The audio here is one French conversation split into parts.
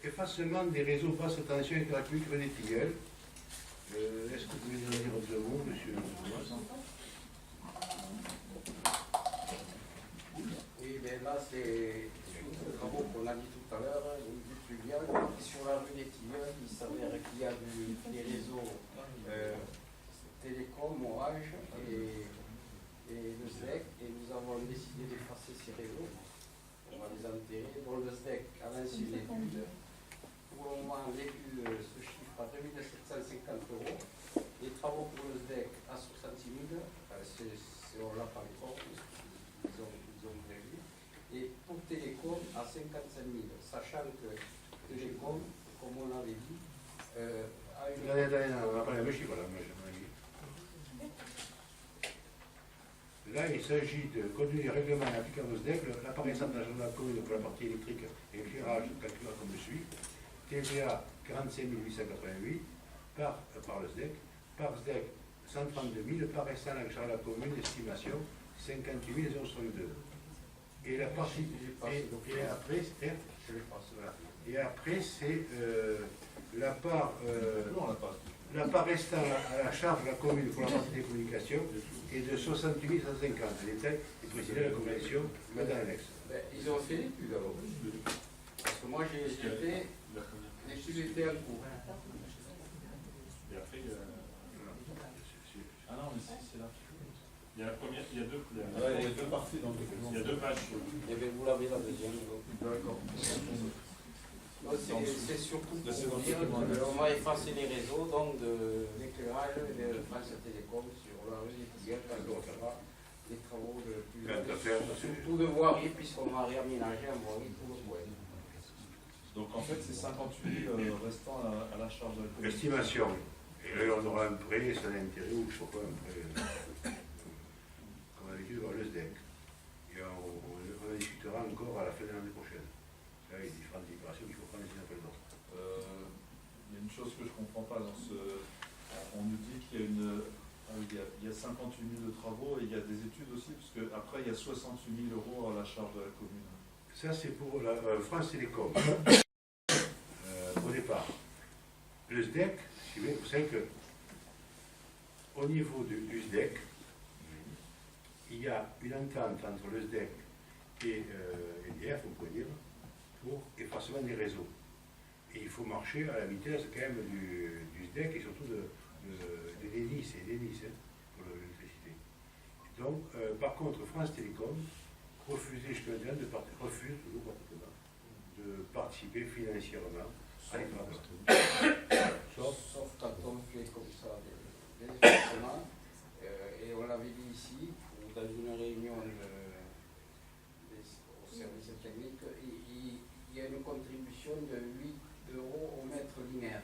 Effacement des réseaux basse tension et gratuite des tilleuls. Est-ce que vous pouvez nous dire deux mots, monsieur? Oui, mais là, c'est le travaux qu'on a dit tout à l'heure, une vue fluviale, sur la rue des Tilleuls, il s'avère qu'il y a des réseaux télécom, Orange et le SDEC, et nous avons décidé d'effacer ces réseaux. On va les enterrer. Bon, le SDEC a lancé une étude. Pour le moment, l'étude se chiffre à 2 750 €. Les travaux pour le SDEC à 66 000, on ne l'a pas encore, ils ont prévu. Et pour Télécom à 55 000, sachant que Télécom, comme on l'avait dit, a une... On n'a pas la même chiffre, là, là, il s'agit de conduire les règlements applicables au SDEC, l'appareil central de la commune pour la partie électrique et éclairage calculé comme suit. TVA 45 888 par le SDEC, par SDEC 132 000, paraissant à la charge de la commune, estimation 58 062. Et la partie. Et après, c'est la part. La part restant à la charge de la commune pour la partie des communications est de 68 150. Les détails est précisé la convention dans l'annexe. Ils ont fait l'étude alors. Parce que moi j'ai étudié, l'étude était en cours. Et après, ah non, mais c'est là. Il y a la première, il y a deux couleurs. Ouais, il y a deux parties dans le document. Il y a deux pages. Et bien vous l'avez la deuxième. D'accord. C'est surtout pour dire qu'on va effacer les réseaux, donc de l'éclairage de France Télécom sur la rue des Tilleuls, quand on fera des travaux de plus surtout de voirie, puisqu'on va réaménager en voirie tout le bois. Donc en fait, c'est 58 000 restants à la charge de la commune. Estimation. Et là, on aura un prêt, c'est un intérêt ou je ne sais pas, un prêt. Comme d'habitude, on va le SDEC. Et on discutera encore à la fin de l'année prochaine. Là, il y a différentes libérations qu'il faut prendre les unes après les autres. Il y a une chose que je ne comprends pas dans ce. On nous dit qu'il y a il y a 58 000 de travaux et il y a des études aussi, parce qu'après il y a 68 000 € à la charge de la commune. Ça, c'est pour la France Télécom. Au départ. Le SDEC, si vous savez que au niveau du SDEC, il y a une entente entre le SDEC et EDF, on pourrait dire, pour effacement des réseaux. Et il faut marcher à la vitesse quand même du SDEC et surtout des DNIS et DNIS pour l'électricité. Donc, par contre, France Télécom refusait jusqu'à maintenant refuse toujours pratiquement de participer financièrement à l'effacement. Sauf quand on fait comme ça des effacements, et on l'avait dit ici, ou dans une réunion au service technique, il y a une contribution de 8 € au mètre linéaire.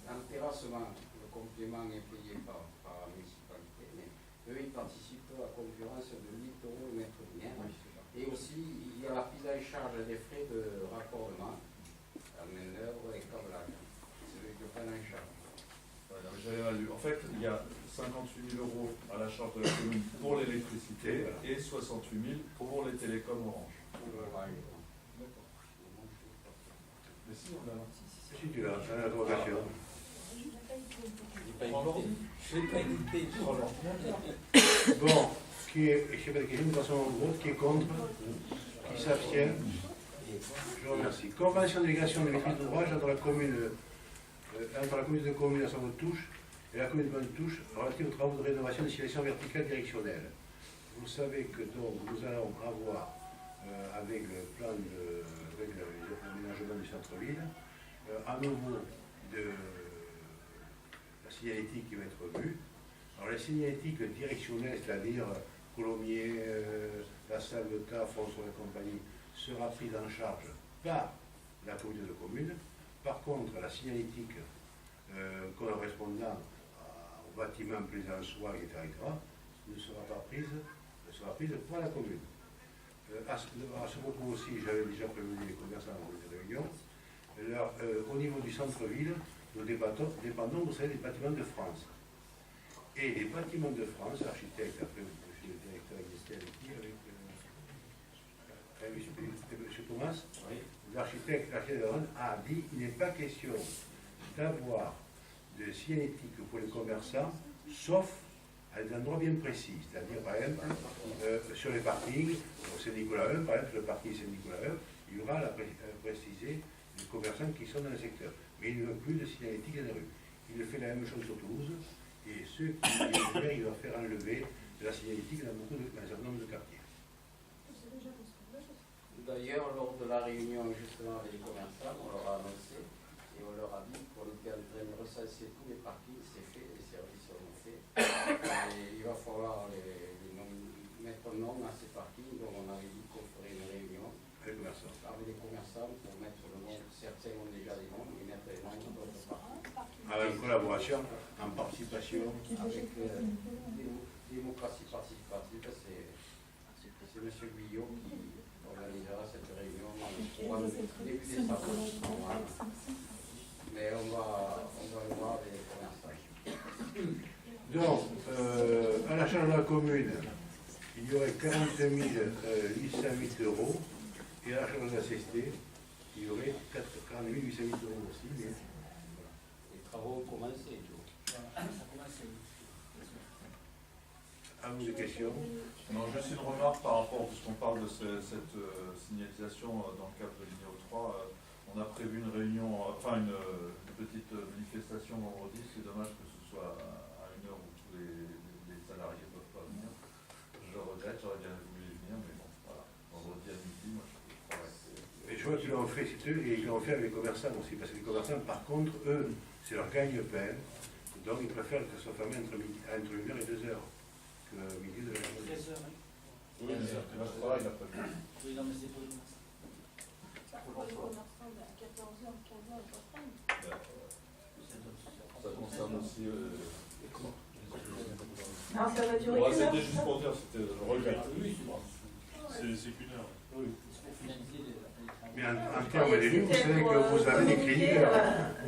En terrassement, le complément est payé par la municipalité, mais eux, ils participent à la concurrence de 8 € au mètre linéaire. Et aussi, il y a la prise en charge des frais de raccordement, à main-d'œuvre et câblage. C'est eux qui prennent en charge. Voilà, j'avais mal lu. En fait, il y a 58 000 € à la charge de la commune pour l'électricité et 68 000 pour les télécoms Orange. D'accord. Mais si, on a là. Si tu l'as, c'est l'interrogation. Je n'ai pas édité. Bon, qui est, je ne sais pas de question, de toute façon, en vote, qui est contre, qui s'abstient. Je vous remercie. Convention de délégation de maîtrise d'ouvrage entre la commune de communes à son touche et la commune de touche relative aux travaux de rénovation de signalisation verticale directionnelle. Vous savez que donc nous allons avoir, avec le plan avec l'aménagement du centre-ville, à nouveau de la signalétique qui va être vue. Alors la signalétique directionnelle, c'est-à-dire Colomiers, la salle de TAF, François et compagnie, sera prise en charge par la communauté de communes. Par contre, la signalétique correspondant au bâtiment Plaisançois, etc., ne sera pas prise, sera prise par la commune. À ce propos aussi, j'avais déjà prévenu les commerçants dans les réunions. Alors, au niveau du centre-ville, nous dépendons, vous savez, des bâtiments de France. Et les bâtiments de France, l'architecte, après, monsieur le directeur existait avec qui, avec M. Thomas, oui. L'architecte SDEC, l'architecte de Rennes, a dit qu'il n'est pas question d'avoir de signalétique pour les commerçants, sauf à des endroits bien précis. C'est-à-dire, par exemple, sur les parkings, au Saint-Nicolas 1, par exemple, le parking Saint-Nicolas 1, il y aura précisé les commerçants qui sont dans le secteur. Mais il ne veut plus de signalétique dans les rues. Il fait la même chose sur Toulouse, et ceux qui viennent, il va faire enlever de la signalétique dans un certain nombre de quartiers. D'ailleurs, lors de la réunion justement avec les commerçants, on leur a annoncé et on leur a dit qu'on était en train de recenser tous les parkings, c'est fait, les services sont faits. Et il va falloir mettre un nom à ces parkings, donc on avait dit qu'on ferait une réunion avec les commerçants pour mettre le nom. Certains ont déjà des noms, mais mettre les noms d'autres parkings. Avec collaboration, en participation. Avec démocratie participative, c'est M. Guyot qui organisera cette réunion début décembre. Mais on va le voir avec les commerçants. Donc, à la charge de la commune, il y aurait 42 808 euros, et à la charge de la CST, il y aurait 42 808 euros aussi. Mais... Les travaux ont commencé, À vous des questions? Non, juste une remarque par rapport, puisqu'on parle de cette signalisation dans le cadre de l'INEO 3. On a prévu une réunion, enfin une petite manifestation vendredi. C'est dommage que ce soit à une heure où tous les salariés ne peuvent pas venir. Je regrette, j'aurais bien voulu y venir, mais bon, voilà. Vendredi à midi, moi je travaille. Et je vois qu'ils l'ont fait, c'est eux, et ils l'ont fait avec les commerçants aussi, parce que les commerçants, par contre, eux, c'est leur gagne-pain. Donc ils préfèrent que ce soit fermé entre 1h et 2h. Que midi de la journée. 13h, hein. Oui, là, je travaille l'après-midi. Oui, non, mais c'est pour les commerçants. Pour les commerçants, à 14h, 15h, ils peuvent prendre. Ça concerne aussi Alors ça va durer ouais, qu'une heure, c'était juste pour dire, c'était le regret. Oui, c'est bon. C'est qu'une heure. Oui. Mais en termes d'élus, vous savez que vous avez des cliniques.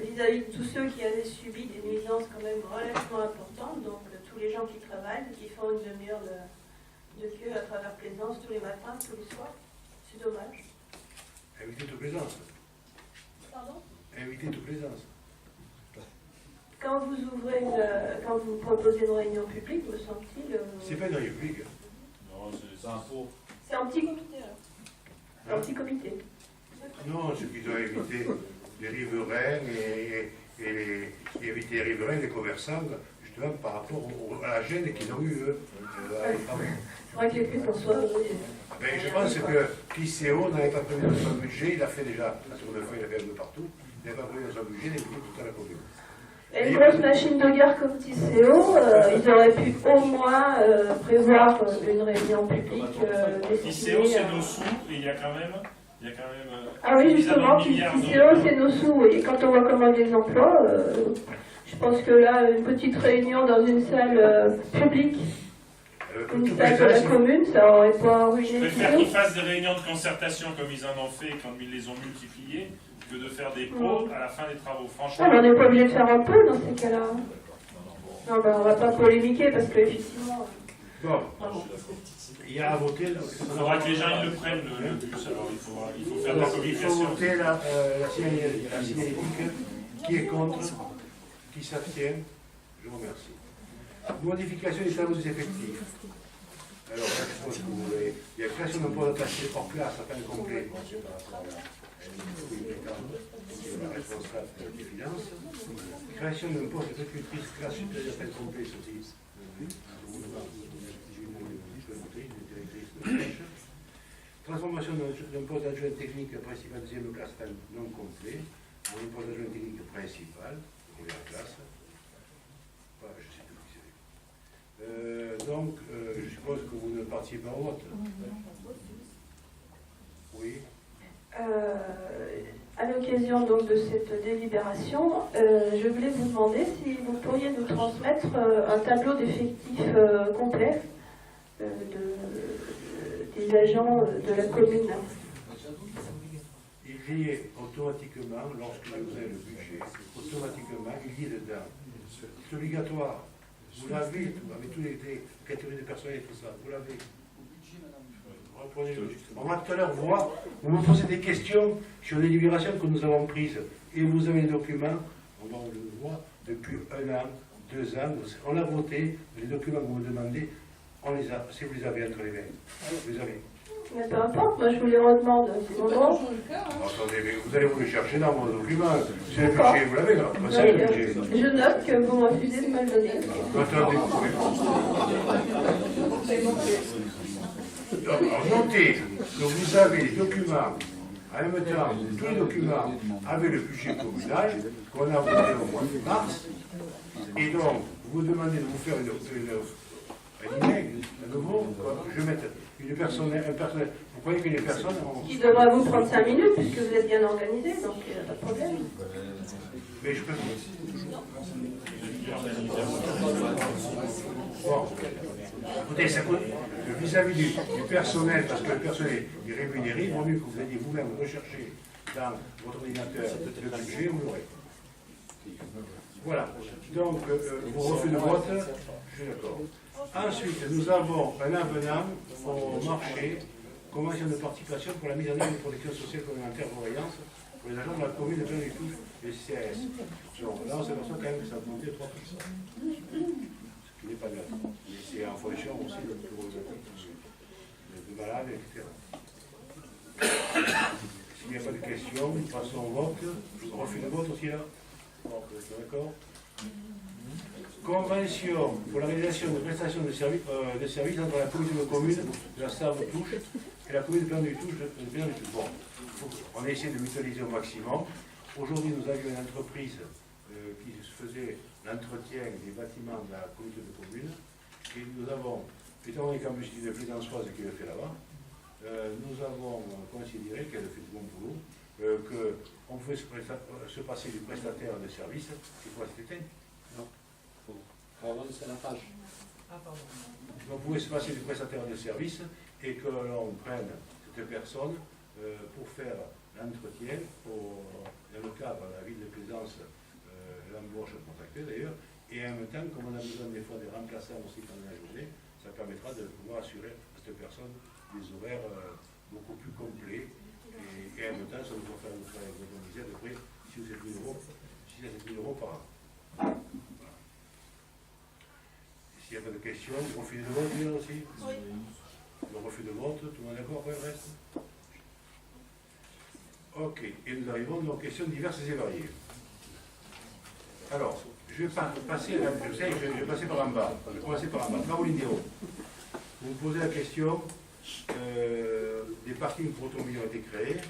Vis-à-vis de tous ceux qui avaient subi des nuisances quand même relativement importantes, donc tous les gens qui travaillent, qui font une demi-heure de queue à travers Plaisance tous les matins, tous les soirs, c'est dommage. Évitez toute plaisance. Pardon? Évitez toute plaisance. Quand vous ouvrez quand vous proposez une réunion publique, me semble-t-il. C'est pas une réunion publique. Non, C'est un faux. C'est un petit comité alors. C'est un petit comité. Non, ce qu'ils ont évité les riverains et éviter les riverains, les commerçants, justement par rapport à la gêne qu'ils ont eue à les travaux. C'est vrai que les cuisses en soi, Mais je pense que l'ICO n'avait pas prévu dans son budget, il a fait déjà, sur le feu, il a fait un peu partout, il n'avait pas prévu dans son budget d'éviter toute la commune. Et une grosse machine de guerre comme TCO, ils auraient pu au moins prévoir une réunion publique TCO, destinée c'est à... nos sous, et il y a quand même Ah oui, justement, milliards TCO, c'est nos sous. Et quand on voit comment les emplois, je pense que là, une petite réunion dans une salle publique, une salle de la commune, ça aurait pas Je ruiné préfère TCO. qu'ils fassent des réunions de concertation comme ils en ont fait quand ils les ont multipliées, que de faire des pots à la fin des travaux. Franchement, Ah, mais on n'est pas obligé de faire un peu dans ces cas-là. Non, ben, on va pas polémiquer parce qu'effectivement... Bon, il y a à voter. il faudra que les gens ils le prennent, le bus. Alors il faut faire de la Alors, il faut communication. voter la signalétique. Qui est contre? Qui s'abstient? Je vous remercie. Modification des tableaux des effectifs. Alors, là, je suppose que vous voulez. Il y a création d'un poste attaché hors classe à temps complet. Bon, c'est par rapport à la responsable des finances. Création d'un poste de recrutrice classe supérieure à temps complet, aussi. Transformation d'un poste d'adjoint technique principal deuxième classe à temps non complet en un poste d'adjoint technique principal, première classe. Voilà, je sais plus qui c'est. Donc, je suppose que vous ne partiez pas au vote. Oui. À l'occasion donc de cette délibération, je voulais vous demander si vous pourriez nous transmettre un tableau d'effectifs complet des agents de la commune. Il y est automatiquement, lorsque vous avez le budget, automatiquement, il y est dedans. C'est obligatoire. Vous l'avez, avec toutes les catégories de personnel et tout ça, vous l'avez. On va tout à l'heure voir, vous me posez des questions sur les libérations que nous avons prises. Et vous avez les documents, on va le voir, depuis 1 an, 2 ans, on a voté, les documents que vous me demandez, on les a, si vous les avez entre les mains. Vous les avez. Mais peu importe, moi je vous les redemande. C'est mon nom. Attendez, mais vous allez vous les chercher dans vos documents. C'est le budget, vous l'avez là. C'est le budget. Je note que vous refusez de me le donner. Attendez, vous pouvez. Alors, notez que vous avez les documents, en même temps, tous les documents avec le budget communal qu'on a voté au mois de mars. Et donc, vous demandez de vous faire un email, à nouveau, je vais mettre un personnel. Vous croyez que les personnes ont... Qui devra vous prendre 5 minutes, puisque vous êtes bien organisé, donc il n'y a pas de problème. Mais je peux... Bon, écoutez, ça coûte vis-à-vis du personnel, parce que le personnel est rémunéré, il vaut mieux que vous alliez vous-même rechercher dans votre ordinateur le budget, vous l'aurez. Voilà. Donc, vos refus de vote, je suis d'accord. Ensuite, nous avons un avenant au marché, convention de participation pour la mise en œuvre de protection sociale complémentaire voyance pour les agents de la commune de Plein-du-Touche et CAS. Donc là, on s'aperçoit quand même que ça a augmenté de 3%. Ce qui n'est pas grave. Mais c'est en fonction aussi de malades, etc. S'il n'y a pas de questions, nous passons au vote. Refus de vote aussi là. D'accord. Convention pour la réalisation de prestations de services entre la commune de commune de la Save-Touche et la commune de Plein-du-Touche. Bon, on a essayé de mutualiser au maximum. Aujourd'hui, nous avions une entreprise qui faisait l'entretien des bâtiments de la communauté de communes. Et nous avons, étant donné qu'en plus il y a de Plaisançoise qui le fait là-bas, nous avons considéré qu'elle fait du bon boulot, qu'on pouvait se passer du prestataire de service. C'est quoi, c'était? Non. C'est la page. On pouvait se passer du prestataire de service et que l'on prenne cette personne pour faire l'entretien dans le cadre de la ville de Plaisance, l'embauche contractée d'ailleurs, et en même temps, comme on a besoin des fois des remplaçants aussi pendant la journée, ça permettra de pouvoir assurer à cette personne des horaires beaucoup plus complets et en même temps, ça nous va faire économiser à peu près 6 à 7 000 euros par an. S'il n'y a pas de questions, le refus de vote, bien aussi. Oui. Le refus de vote, tout le monde est d'accord après le reste? Ok, et nous arrivons aux questions diverses et variées. Alors, je vais passer par en bas. Je vais commencer par en bas. Caroline Dérault, vous me posez la question, des parkings pour automobiles ont été créés,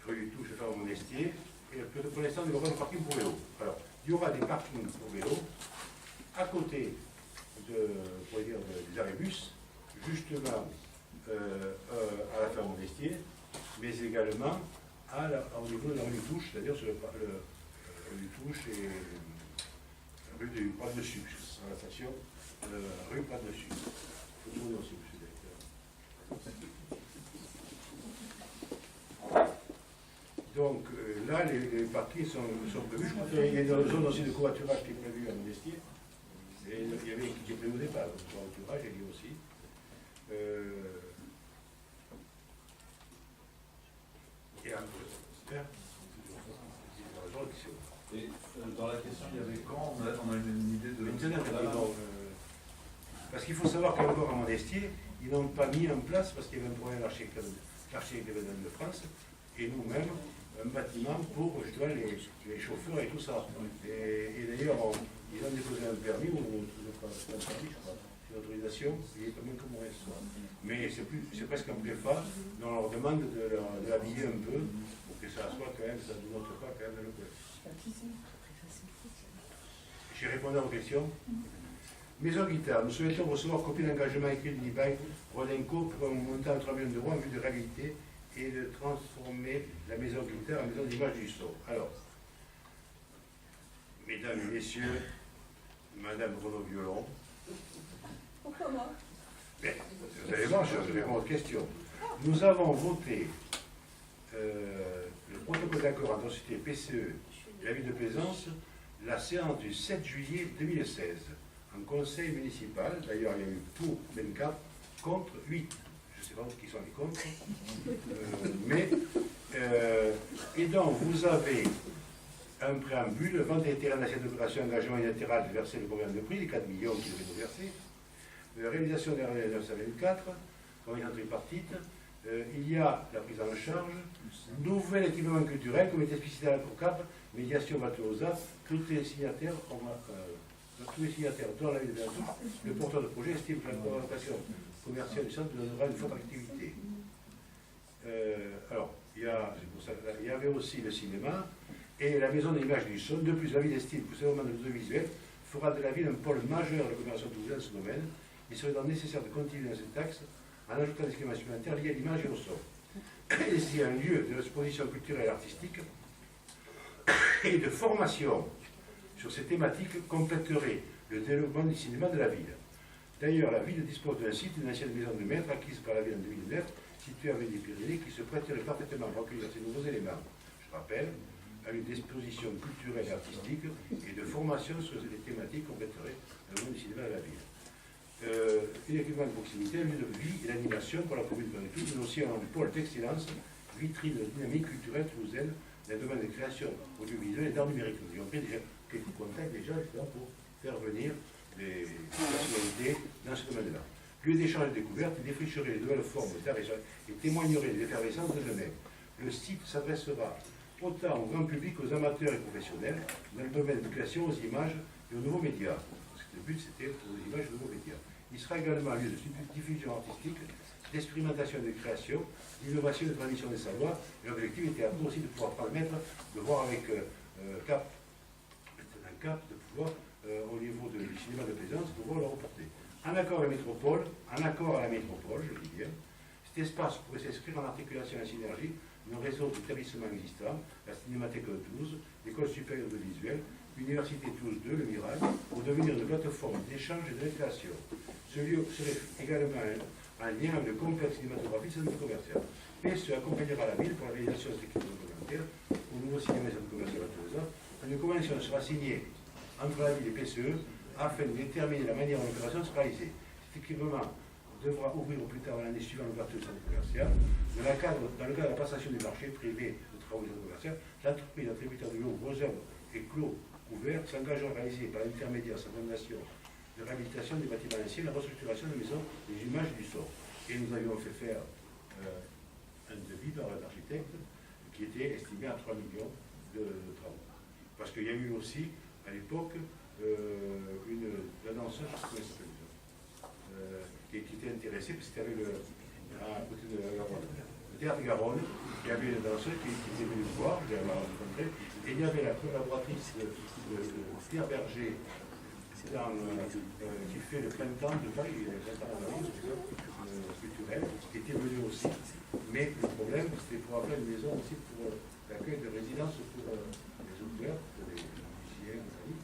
rue du Touche, faire Monestier, et pour l'instant, il y aura des parkings pour vélo. Alors, il y aura des parkings pour vélo à côté des arrêts bus, justement à la ferme Monestier, mais également au niveau de la rue du Touche, c'est-à-dire sur le du Touche et rue du Prat-Dessus, à la station rue Prat-Dessus. Il faut tourner aussi, monsieur le directeur. Donc là, les parkings sont prévus. Je crois qu'il y a une zone aussi de covoiturage qui est prévue à Monestier. Et il y avait qui était prévu au départ, le covoiturage, il y a aussi. Et dans la question, il y avait quand on a une idée de... Parce qu'il faut savoir qu'encore à Monestier, ils n'ont pas mis en place, parce qu'il y avait un problème à l'architecte de France, et nous-mêmes, un bâtiment pour justement les chauffeurs et tout ça. Et d'ailleurs, ils ont déposé un permis, ou une autorisation, il est quand même comme on reste. Mais c'est presque un préfa, dont on leur demande de l'habiller un peu, pour que ça soit quand même, ça ne note pas quand même le coin. J'ai répondu à vos questions. Maison Guitare, nous souhaitons recevoir copie d'engagement écrit du bail Rodenco pour un montant de 3 millions d'euros en vue de réhabiliter et de transformer la maison Guitare en maison d'image du sort. Alors, mesdames et messieurs, madame Renaud-Violon, Pourquoi moi? Vous allez voir, je réponds à votre question. Nous avons voté le protocole d'accord entre la société PCE et la ville de Plaisance, la séance du 7 juillet 2016, en conseil municipal. D'ailleurs, il y a eu pour 24 contre 8. je ne sais pas qui sont les contre, et donc vous avez un préambule, vente des terrains d'assiette d'opération, engagement unilatéral de verser le programme de prix, les 4 millions qui devaient nous verser, réalisation des RNL 924, convention tripartite, il y a la prise en charge, nouvel équipement culturel, comme est explicité à la COCAP, médiation Vatouza, tous les signataires dont la ville de Vertou, le porteur de projet estime que la coopération commerciale du centre donnera une forte activité. Alors, il y avait aussi le cinéma et la maison de l'image du son. De plus, la ville estime que ce moment de l'audiovisuel fera de la ville un pôle majeur de la coopération toulousaine dans ce domaine. Il serait donc nécessaire de continuer dans cet axe en ajoutant des schémas supplémentaires liés à l'image et au son. Et si un lieu de l'exposition culturelle et artistique et de formation sur ces thématiques compléterait le développement du cinéma de la ville. D'ailleurs, la ville dispose d'un site, une ancienne maison de maître acquise par la ville en 2009, située à Midi-Pyrénées, qui se prêterait parfaitement à recueillir ces nouveaux éléments. Je rappelle, à une exposition culturelle et artistique et de formation sur les thématiques compléterait le monde du cinéma de la ville. Une équipement de proximité, un lieu de vie et d'animation pour la commune de Vertou, mais aussi un pôle d'excellence, vitrine de dynamique culturelle toulousaine, dans le domaine de création audiovisuelle et d'art numérique. Nous avons pris déjà quelques contacts déjà pour faire venir des personnalités dans ce domaine-là. Lieu d'échange et de découverte, il défricherait les nouvelles formes d'art et témoignerait de l'effervescence de eux-mêmes. Le site s'adressera autant au grand public qu'aux amateurs et professionnels dans le domaine de création, aux images et aux nouveaux médias. Parce que le but c'était aux images et aux nouveaux médias. Il sera également un lieu de diffusion artistique, d'expérimentation et de création, d'innovation et de transmission des savoirs. Et l'objectif était à nous aussi de pouvoir permettre de voir avec CAP, de pouvoir, au niveau du cinéma de plaisance, pouvoir le reporter. En accord à la métropole, je le dis bien, cet espace pourrait s'inscrire en articulation et en synergie nos réseaux d'établissements existants, la Cinémathèque de Toulouse, l'École supérieure de visuel, l'Université Toulouse 2, le Mirail, pour devenir une plateforme d'échange et de récréation. Ce lieu serait également en lien avec le complexe cinématographique et centre commercial. PSE accompagnera la ville pour la réalisation de cet équipement complémentaire au nouveau cinéma et centre commercial à Toulouse. Une convention sera signée entre la ville et PSE afin de déterminer la manière dont l'opération sera réalisée. Cet équipement devra ouvrir au plus tard l'année suivante l'ouverture du centre commercial. Dans le cadre de la passation du marché privé de travaux du centre commercial, l'entreprise attributeur du lot réserve et clos ouvert s'engage à réaliser par l'intermédiaire de sa fondation de réhabilitation des bâtiments anciens, la restructuration des maisons, des images du sort. Et nous avions fait faire un devis par l'architecte qui était estimé à 3 millions de travaux. Parce qu'il y a eu aussi, à l'époque, une danseuse, comment elle s'appelle, qui était intéressée, parce que c'était à côté de Garonne, le théâtre Garonne, il y avait une danseuse qui était venue me voir, je l'ai rencontrée, et il y avait la collaboratrice de Pierre Berger, qui fait le printemps de Paris, le printemps de Paris, culturel, qui était venu aussi. Mais le problème, c'était pour avoir une maison aussi pour l'accueil de résidence pour les auteurs, pour les musiciens, les amis.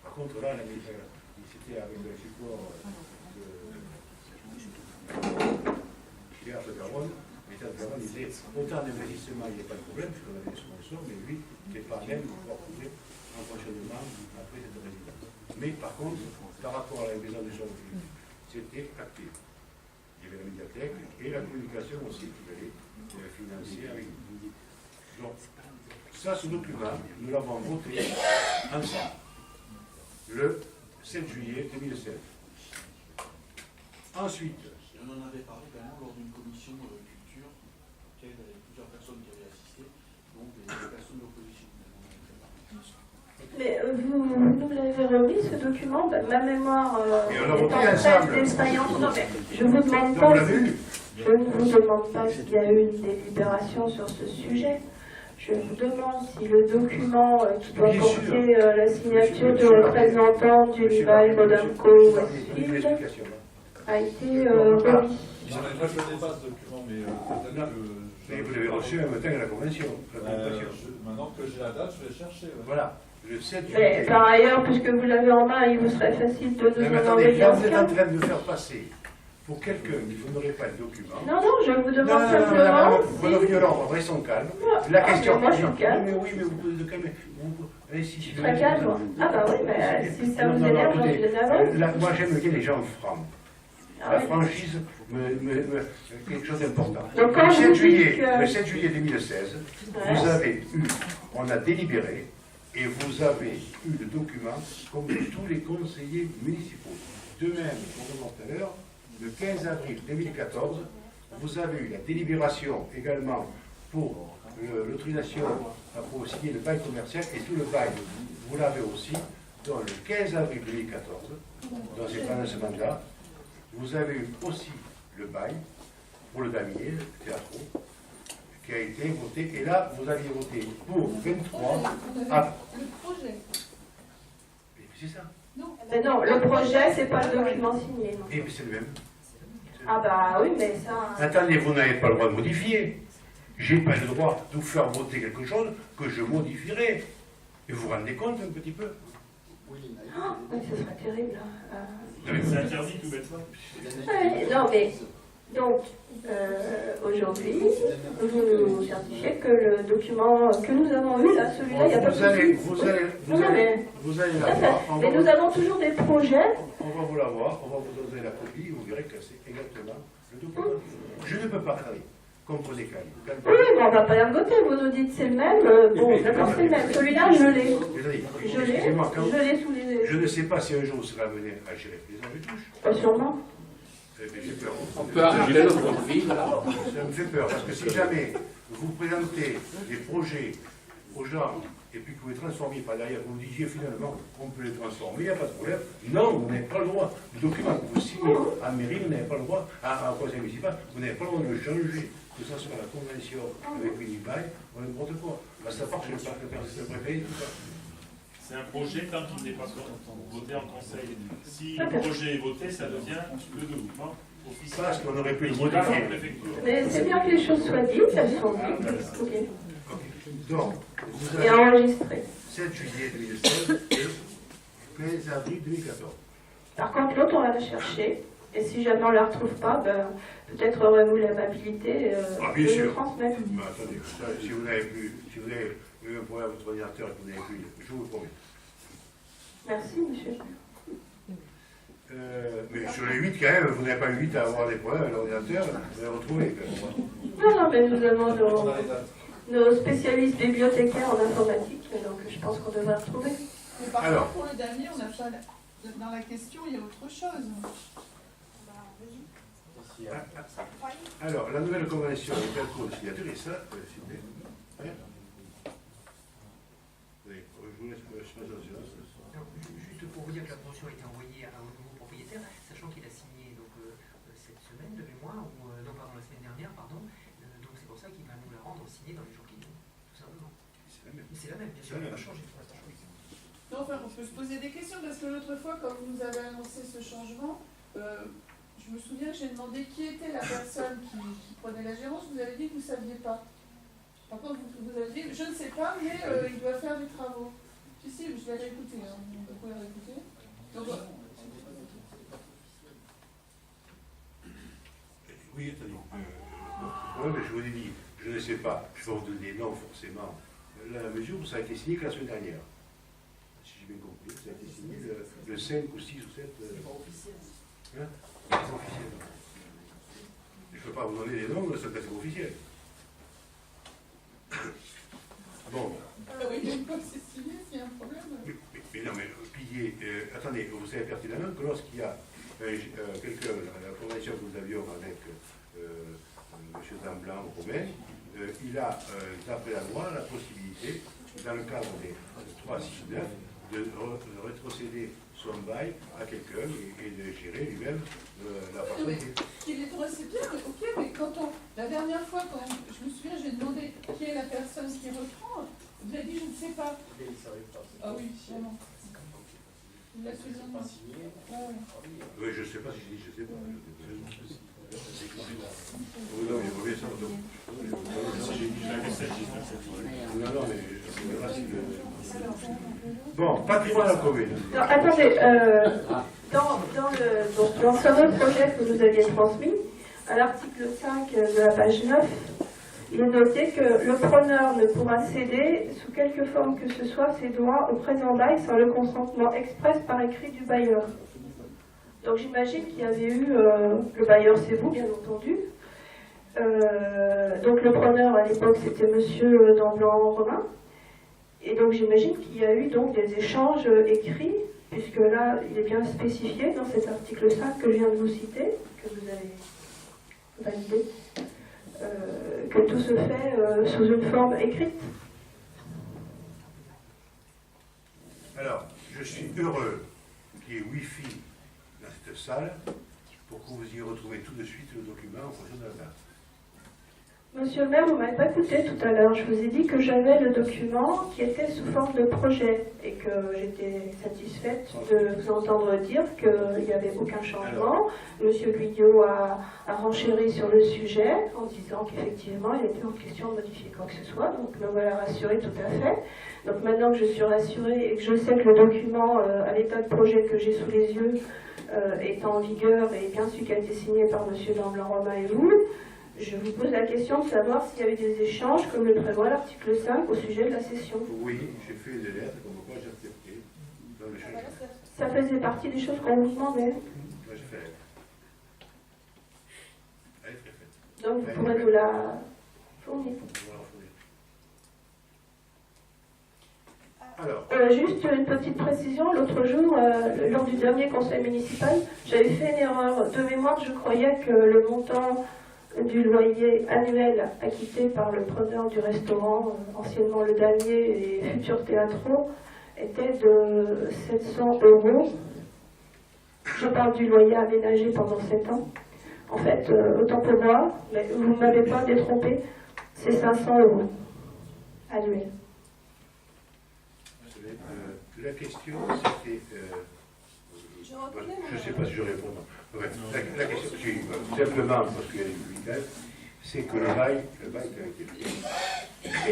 Par contre, là, c'était avec le support de Pierre de Garonne. Mais Pierre de Garonne disait autant d'investissement, il n'y a pas de problème, puisqu'on avait des sponsors, mais lui, qui n'est pas même pour pouvoir trouver un fonctionnement après cette résidence. Mais par contre, par rapport à la maison des choses, c'était acté. Il y avait la médiathèque et la communication aussi qui allait financer avec nous. Donc, ça, ce document, nous l'avons voté ensemble le 7 juillet 2007. Ensuite, on en avait parlé également lors d'une commission culture, auquel il y avait plusieurs personnes qui avaient assisté, donc des personnes de l'opposition. Mais vous nous l'avez remis ce document, ma mémoire étant très défaillante. Non, mais je vous demande pas. Je ne vous demande pas s'il y a eu une délibération sur ce sujet. Je vous demande si le document qui doit porter la signature du représentant du Livaille Rodamco Westfield a été remis. Je ne connais pas ce document, mais peut-être que... vous l'avez reçu un matin à la convention. Maintenant que j'ai la date, je vais chercher. Ouais. Voilà. Le 7 Mais juillet. par ailleurs, puisque vous l'avez en main, il vous serait facile de nous en envoyer là, vous êtes un. en train de faire passer pour quelqu'un qui n'aurait pas le document. Non, non, je vous demande simplement. Voilà, violent, on reste son calme. La question. Moi, je suis calme. Mais oui, mais vous pouvez de calmer. Je suis très calme. Ah, bah oui, mais si ça vous énerve, j'en suis énervée. Moi, j'aime bien les gens francs. La franchise, quelque chose d'important. Donc, quand Le 7 vous juillet, dites que- le 7 juillet 2016, vous avez eu, on a délibéré, et vous avez eu le document comme tous les conseillers municipaux. De même, comme tout à l'heure, le 15 avril 2014, vous avez eu la délibération également pour l'autorisation pour signer le bail commercial, et tout le bail, vous l'avez aussi, dans le 15 avril 2014, dans ces pendant ce mandat, vous avez eu aussi le bail pour le damier, le théâtre, qui a été voté, et là, vous aviez voté pour 23 à... Le projet. C'est ça. Mais non, le projet, c'est pas le document signé. non. Et c'est le même. Ah bah oui, mais ça... Attendez, vous n'avez pas le droit de modifier. J'ai pas le droit de vous faire voter quelque chose que je modifierai. Et vous vous rendez compte un petit peu? Oh, mais ce serait terrible. C'est interdit tout bêtement. Non, mais... Donc, aujourd'hui, vous nous certifiez que le document que nous avons eu, là, celui-là, il n'y a pas de souci. Vous allez Tout à fait. l'avoir. Mais nous avons toujours des projets. On va vous l'avoir, on va vous donner la copie, vous verrez que c'est exactement le document. Je ne peux pas travailler. Comprenez, Cali. Oui, mais on ne va pas l'ergoter. Vous nous dites c'est le même. Bon, d'accord, c'est le même. Celui-là, je l'ai. Excusez-moi, Je l'ai sous les yeux. je ne sais pas si un jour vous serez amené à gérer les enjeux touches. Pas sûrement. J'ai peur. On peut arranger notre vie, là. Ça me fait peur, parce que si jamais vous présentez des projets aux gens, et puis que vous les transformez par derrière, vous disiez finalement on peut les transformer, il n'y a pas de problème. Non, vous n'avez pas le droit. Le document que vous signez à mairie, vous n'avez pas le droit, à conseil municipal, vous n'avez pas le droit de le changer, que ce soit la convention avec Unibail ou n'importe quoi. À savoir que je parle de le préfet, tout ça. C'est un projet tant qu'il n'est pas voté en conseil. Si le projet est voté, ça devient le document officiel. Parce qu'on aurait pu le Voté par la modifier. préfecture. Mais c'est bien que les choses soient dites, elles sont dites. Ok. Donc, vous Et avez enregistrées. 7 juillet 2016 et 15 avril 2014. Par contre, l'autre, on va la chercher. Et si jamais on ne la retrouve pas, ben, peut-être aurez-vous l'amabilité bien de sûr. nous transmettre. Mais attendez, ça, si vous n'avez plus, si vous avez eu un problème à votre ordinateur et que vous n'avez plus, je vous le promets. Merci, monsieur. Mais sur les 8, quand même, vous n'avez pas eu 8 à avoir des problèmes à l'ordinateur, vous l'avez retrouvé quand même. Non, mais nous avons nos spécialistes bibliothécaires en informatique, donc je pense qu'on devrait retrouver. Mais par Alors. contre, pour le damier, on n'a pas... Dans la question, il y a autre chose. Alors, la nouvelle convention est un cours de signature, et ça, s'il vous plaît. Hein? Oui, je vous laisse me Juste pour vous dire que la convention a été envoyée à un nouveau propriétaire, sachant qu'il a signé donc, cette semaine de mémoire, ou non, pardon, la semaine dernière, pardon. Donc c'est pour ça qu'il va nous la rendre signée dans les jours qui viennent, tout simplement. C'est la même. C'est la même, bien sûr, elle n'a pas changé pour l'instant. Non, enfin, on peut se poser des questions, parce que l'autre fois, quand vous nous avez annoncé ce changement, je me souviens que j'ai demandé qui était la personne qui prenait la gérance, vous avez dit que vous ne saviez pas. Par contre, vous avez dit, je ne sais pas, mais il doit faire des travaux. Si, je l'ai réécouté, hein. Vous pouvez réécouter. Donc, Oui, attendez. Oui, mais je vous ai dit, je ne sais pas, je vais vous donner non forcément. La mesure, ça a été signé que la semaine dernière. Si j'ai bien compris, ça a été signé le 5 ou 6 ou 7. C'est pas officiel. Hein? C'est officiel. Je ne peux pas vous donner les noms, ça peut être officiel. Bon. oui, une fois que c'est signé, s'il y a un problème. Mais non, mais piller, attendez, vous savez pertinemment que lorsqu'il y a quelqu'un, la convention que nous avions avec M. Zamblan au Romain, il a, d'après la loi, la possibilité, dans le cadre des 369, de rétrocéder son bail à quelqu'un et de gérer lui-même la propriété. Il est drôle, c'est bien, mais ok, mais quand la dernière fois, quand je me souviens, j'ai demandé qui est la personne qui reprend, vous avez dit je ne sais pas. Ah oui, vraiment. Il l'a fait vraiment. Oui, je ne sais pas si je dis je ne sais pas. Oui, non, mais reviens ça. Non, non, mais bon, patrimoine à la commune. Non, attendez, dans ce fameux projet que vous aviez transmis, à l'article 5 de la page 9, il est noté que le preneur ne pourra céder, sous quelque forme que ce soit, ses droits au présent bail sans le consentement express par écrit du bailleur. Donc j'imagine qu'il y avait eu, le bailleur c'est vous bien entendu, donc le preneur à l'époque c'était monsieur Damblanc-Romain, et donc j'imagine qu'il y a eu donc des échanges écrits, puisque là il est bien spécifié dans cet article 5 que je viens de vous citer, que vous avez validé, que tout se fait sous une forme écrite. Alors, je suis heureux qu'il y ait Wi-Fi dans cette salle pour que vous y retrouviez tout de suite le document en fonction de la date. Monsieur le maire, vous ne m'avez pas écouté tout à l'heure. Je vous ai dit que j'avais le document qui était sous forme de projet et que j'étais satisfaite de vous entendre dire qu'il n'y avait aucun changement. Monsieur Guyot a renchéri sur le sujet en disant qu'effectivement il était en question de modifier quoi que ce soit. Donc me voilà rassurée tout à fait. Donc maintenant que je suis rassurée et que je sais que le document à l'état de projet que j'ai sous les yeux est en vigueur et bien celui qui a été signé par monsieur Damblanc-Romain et vous, je vous pose la question de savoir s'il y avait des échanges, comme le prévoit l'article 5, au sujet de la cession. Oui, j'ai fait des lettres, comme quoi j'ai accepté dans le changement. Ça faisait partie des choses qu'on vous demandait. Moi, j'ai fait. Elle est très faite. Donc vous pourrez nous la fournir. Alors, Juste une petite précision, l'autre jour, lors du dernier conseil municipal, j'avais fait une erreur de mémoire, je croyais que le montant du loyer annuel acquitté par le preneur du restaurant, anciennement le Damier et futur Théâtro, était de 700 €. Je parle du loyer aménagé pendant 7 ans. En fait, autant pour moi, mais vous ne m'avez pas détrompé, c'est 500 € annuels. la question c'était... je ne sais pas si je réponds. Ouais, la question, simplement, parce qu'il y a des publics, c'est que le bail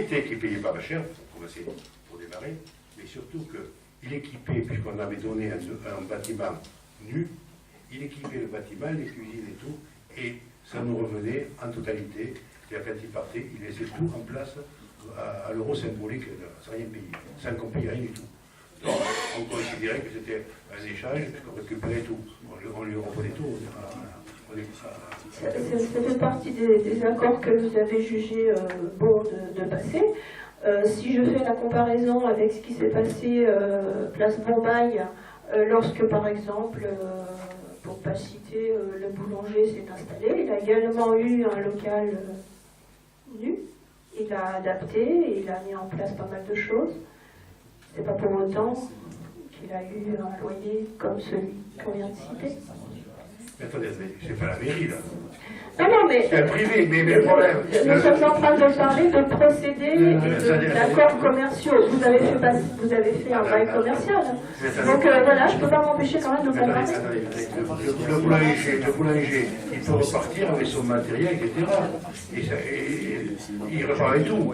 qui est payé pas cher, pour démarrer, mais surtout qu'il équipait, puisqu'on avait donné un bâtiment nu, il équipait le bâtiment, les cuisines et tout, et ça nous revenait en totalité. C'est-à-dire quand il partait, il laissait tout en place à l'euro symbolique, sans rien payer, sans qu'on paye rien du tout. Donc on considérait que c'était un échange, puisqu'on récupérait tout. On lui reprenait tout. Ça fait partie des accords que vous avez jugé bon de passer. Si je fais la comparaison avec ce qui s'est passé place Bourbaille, lorsque par exemple, pour ne pas citer, le boulanger s'est installé, il a également eu un local nu, il a adapté, il a mis en place pas mal de choses. C'est pas pour autant qu'il a eu un loyer comme celui qu'on vient de citer. Mais attendez, c'est pas la mairie là. Non, mais c'est un privé, mais le problème. Nous sommes en train de parler de procédés et d'accords commerciaux. Vous avez fait un bail commercial. Donc voilà, je ne peux pas m'empêcher quand même de comparer. Le boulanger, il peut repartir avec son matériel, etc. Il repart avec tout.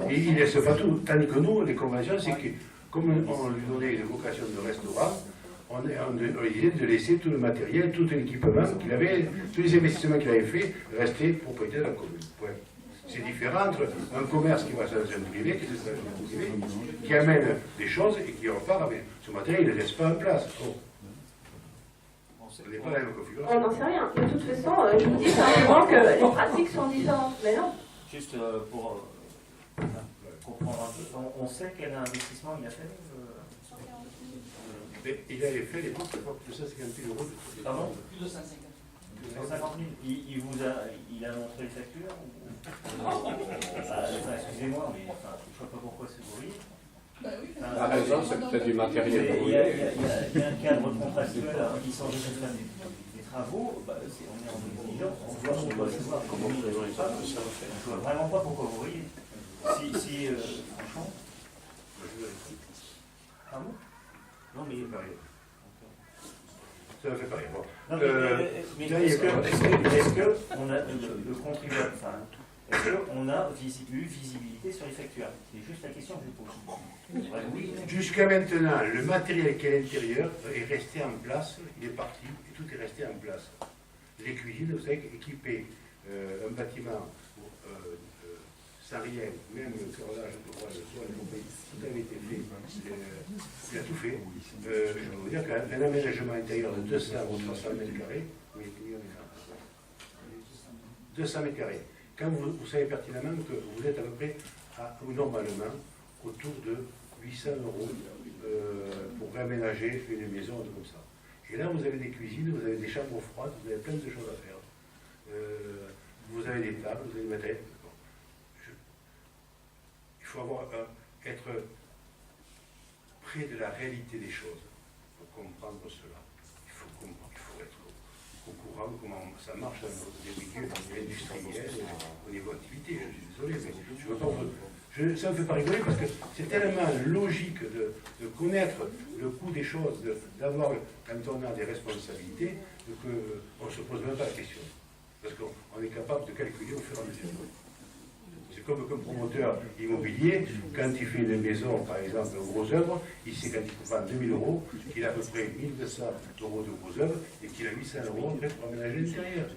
Il ne laisse pas tout. Tandis que nous, les conventions, c'est que comme on lui donnait une vocation de restaurant, on disait de laisser tout le matériel, tout l'équipement qu'il avait, tous les investissements qu'il avait fait, rester propriété de la commune. Ouais. C'est différent entre un commerce qui va sur un privé, qui amène des choses et qui repart avec ce matériel, il ne laisse pas en place. Oh. Ce n'est pas la même configuration. On n'en sait rien. De toute façon, je vous dis simplement que les pratiques sont différentes. Mais non. Juste pour comprendre un peu, on sait quel investissement il a fait. Mais il avait fait l'époque de 150 000 €. Pardon ? Plus de 150 000. 150 000. Il a montré les factures excusez-moi, mais je ne sais pas pourquoi c'est bruit. La raison, c'est peut-être du matériel. Il y a un cadre contractuel qui sort de des travaux. On est en 2010, on doit savoir comment il ne pas. Je ne vois vraiment pas pourquoi vous riez. Si franchement. Ah bon ? Non, mais ça ne fait pas rien. Bon. Mais est-ce qu'on a le contribuable, est-ce qu'on a eu visibilité sur les factures? C'est juste la question que je pose. Oui. Jusqu'à maintenant, le matériel qui est à l'intérieur est resté en place, il est parti, et tout est resté en place. Les cuisines, vous savez, équipées, un bâtiment pour sans rien, même le carrelage de droit, le sol, tout avait été fait. Il a tout fait. Je peux vous dire qu'un aménagement intérieur de 200 ou 300 mètres carrés, 200 mètres carrés, quand vous savez pertinemment que vous êtes à peu près, normalement, autour de 800 € pour réaménager une maison, un truc comme ça. Et là, vous avez des cuisines, vous avez des chambres froides, vous avez plein de choses à faire. Vous avez des tables, vous avez des matériels. Il faut être près de la réalité des choses pour comprendre cela. Il faut être au courant comment ça marche dans les milieux industriels, au niveau activité. Je suis désolé, mais ça ne me fait pas rigoler parce que c'est tellement logique de connaître le coût des choses, d'avoir, quand on a des responsabilités, qu'on ne se pose même pas la question. Parce qu'on est capable de calculer au fur et à mesure. C'est comme un promoteur immobilier, quand il fait une maison, par exemple, aux gros œuvres, il sait quand il prend 2000 €, qu'il a à peu près 1200 € de gros œuvres et qu'il a 800 € après pour aménager l'intérieur.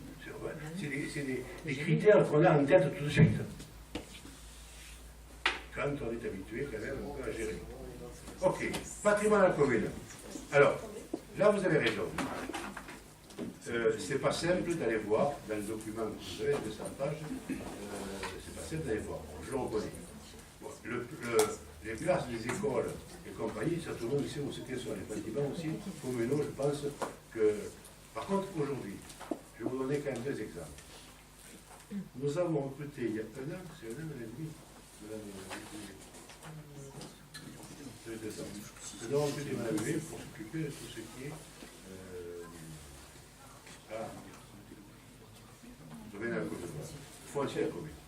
C'est des critères qu'on a en tête tout de suite. Quand on est habitué quand même un peu à gérer. Ok, patrimoine à la commune. Alors, là vous avez raison. C'est pas simple d'aller voir dans le document que vous avez, 200 pages, c'est pas simple d'aller voir, je le reconnais. Bon, les places des écoles et compagnie, ça tout le monde sait où c'était sur les bâtiments aussi, communaux, je pense que... Par contre, aujourd'hui, je vais vous donner quand même 2 exemples. Nous avons recruté il y a un an, c'est un an et demi, nous avons recruté Mme Huet pour s'occuper de tout ce qui est domaine à la commune, foncier à la commune.